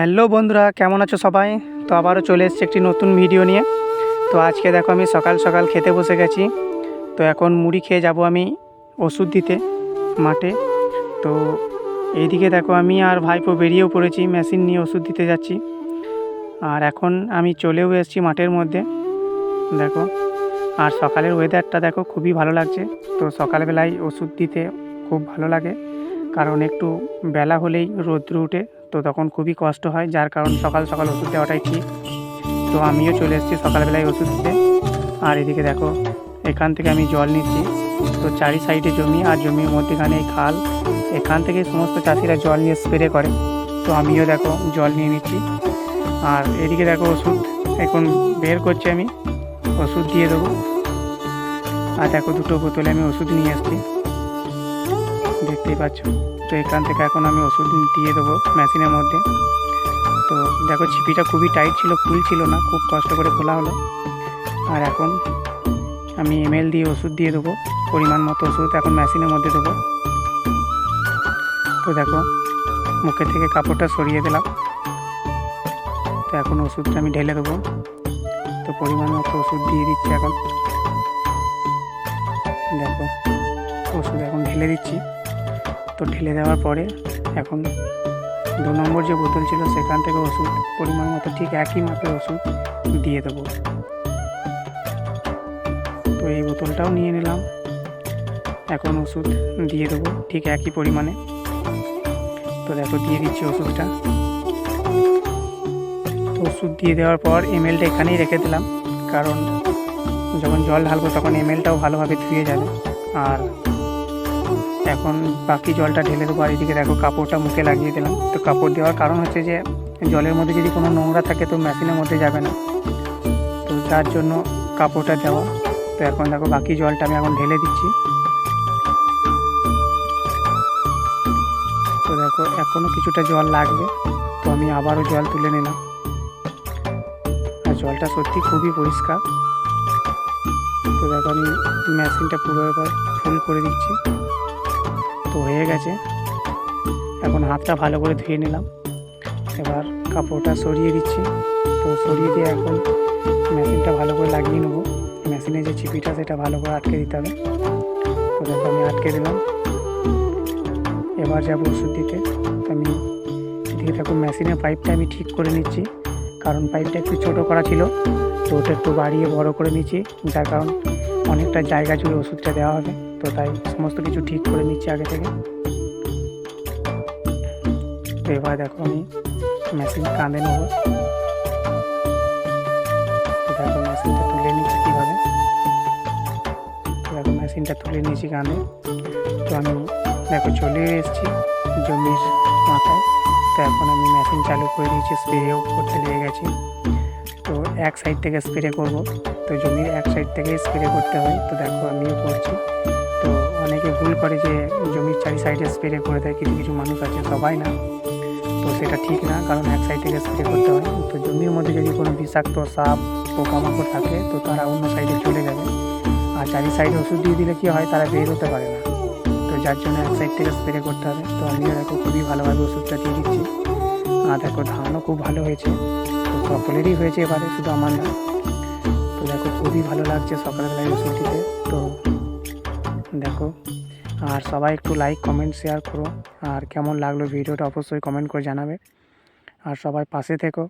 Hello বন্ধুরা, কেমন আছো সবাই? তো আবারও চলে এসেছি একটি নতুন ভিডিও নিয়ে। তো আজকে দেখো আমি সকাল সকাল খেতে বসে গেছি। তো এখন মুড়ি খেয়ে যাব আমি ওষুধ দিতে মাঠে। তো এইদিকে দেখো আমি আর ভাইপো বেরিয়েও পড়েছি, মেশিন নিয়ে ওষুধ দিতে যাচ্ছি। আর এখন আমি চলেও এসেছি মাঠের মধ্যে দেখো। আর সকালের ওয়েদারটা দেখো খুবই ভালো লাগছে। তো সকালবেলায় ওষুধ দিতে খুব ভালো লাগে, কারণ একটু বেলা হলেই রৌদ্র উঠে, তো তখন খুবই কষ্ট হয়, যার কারণ সকাল সকাল ওষুধ দেওয়াটাই ঠিক। তো আমিও চলে এসেছি সকালবেলায় ওষুধ দিতে। আর এদিকে দেখো এখান থেকে আমি জল নিচ্ছি। তো চারি সাইডে জমি, আর জমির মধ্যেখানে এই খাল, এখান থেকে সমস্ত চাষিরা জল নিয়ে স্প্রে করে। তো আমিও দেখো জল নিয়ে নিচ্ছি। আর এদিকে দেখো ওষুধ এখন বের করছি, আমি ওষুধ দিয়ে দেবো। আর দেখো দুটো বোতলে আমি ওষুধ নিয়ে এসেছি, দেখতেই পাচ্ছ। তো এখান থেকে এখন আমি ওষুধ দিয়ে দেবো মেশিনের মধ্যে। তো দেখো ছিপিটা খুবই টাইট ছিল, ফুল ছিল না, খুব কষ্ট করে খোলা হলো। আর এখন আমি এমএল দিয়ে ওষুধ দিয়ে দেবো, পরিমাণ মতো ওষুধ এখন মেশিনের মধ্যে দেবো। তো দেখো মুখের থেকে কাপড়টা সরিয়ে দিলাম। তো এখন ওষুধটা আমি ঢেলে দেবো। তো পরিমাণ মতো ওষুধ দিয়ে দিচ্ছি এখন। দেখো ওষুধ এখন ঢেলে দিচ্ছি। তো ঢেলে দেওয়ার পরে এখন 2 নম্বর যে বোতল ছিল সেখান থেকে ওষুধ পরিমাণ মতো ঠিক একই মাপের ওষুধ দিয়ে দেবো। তো এই বোতলটাও নিয়ে নিলাম, এখন ওষুধ দিয়ে দেবো ঠিক একই পরিমাণে। তো দেখো দিয়ে দিচ্ছি ওষুধটা। তো ওষুধ দিয়ে দেওয়ার পর এমএলটা এখানেই রেখে দিলাম, কারণ যখন জল ঢালবো তখন এমএলটাও ভালোভাবে ধুয়ে যাবে। আর এখন বাকি জলটা ঢেলে দেবো। আর এদিকে দেখো কাপড়টা মুখে লাগিয়ে দিলাম। তো কাপড় দেওয়ার কারণ হচ্ছে যে জলের মধ্যে যদি কোনো নোংরা থাকে তো মেশিনের মধ্যে যাবে না, তো যার জন্য কাপড়টা দেওয়া। তো এখন দেখো বাকি জলটা আমি এখন ঢেলে দিচ্ছি। তো দেখো এখনও কিছুটা জল লাগবে, তো আমি আবারও জল তুলে নিলাম। আর জলটা সত্যি খুবই পরিষ্কার। তো দেখো আমি মেশিনটা পুরো এবার ফুল করে দিচ্ছি। তো হয়ে গেছে, এখন হাতটা ভালো করে ধুয়ে নিলাম। এবার কাপড়টা সরিয়ে দিচ্ছি। তো সরিয়ে দিয়ে এখন মেশিনটা ভালো করে লাগিয়ে নেবো। মেশিনে যে ছিপিটা সেটা ভালো করে আটকে দিতে হবে। তো দেখো আমি আটকে দিলাম। এবার যাবো ওষুধ দিতে। তো আমি এদিকে দেখো মেশিনের পাইপটা আমি ঠিক করে নিচ্ছি, কারণ পাইপটা একটু ছোটো করা ছিল, তো ওটা একটু বাড়িয়ে বড় করে নিচ্ছি, যার কারণ অনেকটা জায়গা জুড়ে ওষুধটা দেওয়া হবে। তো তাই সমস্ত কিছু ঠিক করে নিচ্ছি আগে থেকে। তো এবার দেখো আমি মেশিন কাঁধে নেবো। তো দেখো মেশিনটা তুলে নিচ্ছি কীভাবে। তো দেখো মেশিনটা তুলে নিয়েছি কাঁধে। তো আমি দেখো চলে এসেছি জমির মাথায়। তো এখন আমি মেশিন চালু করে দিয়েছি, স্প্রেও করতে লেগে গেছি। তো এক সাইড থেকে স্প্রে করব, তো জমির এক সাইড থেকে স্প্রে করতে হয়। তো দেখো আমিও করছি। তো অনেকে ভুল করে যে জমির চারি সাইডে স্প্রে করে দেয়, কিছু কিছু মানুষ আছে, সবাই না। তো সেটা ঠিক না, কারণ এক সাইড থেকে স্প্রে করতে হয়। তো জমির মধ্যে যদি কোনো বিষাক্ত সাপ পোকামাকড় থাকে তো তারা অন্য সাইডে চলে যাবে। আর চারি সাইডে ওষুধ দিয়ে দিলে কী হয়, তারা বের হতে পারে না। তো যার জন্য এক সাইড থেকে স্প্রে করতে হবে। তো আমিও দেখো খুবই ভালোভাবে ওষুধটা দিয়ে দিচ্ছি। আর দেখো ধানও খুব ভালো হয়েছে, তো সকলেরই হয়েছে এবারে, শুধু আমার না। তো দেখো খুবই ভালো লাগছে সকালবেলায় ওষুধ দিতে। তো দেখো আর সবাই একটু লাইক কমেন্ট শেয়ার করো, আর কেমন লাগলো ভিডিওটা অবশ্যই কমেন্ট করে জানাবে। আর সবাই পাশে থেকো।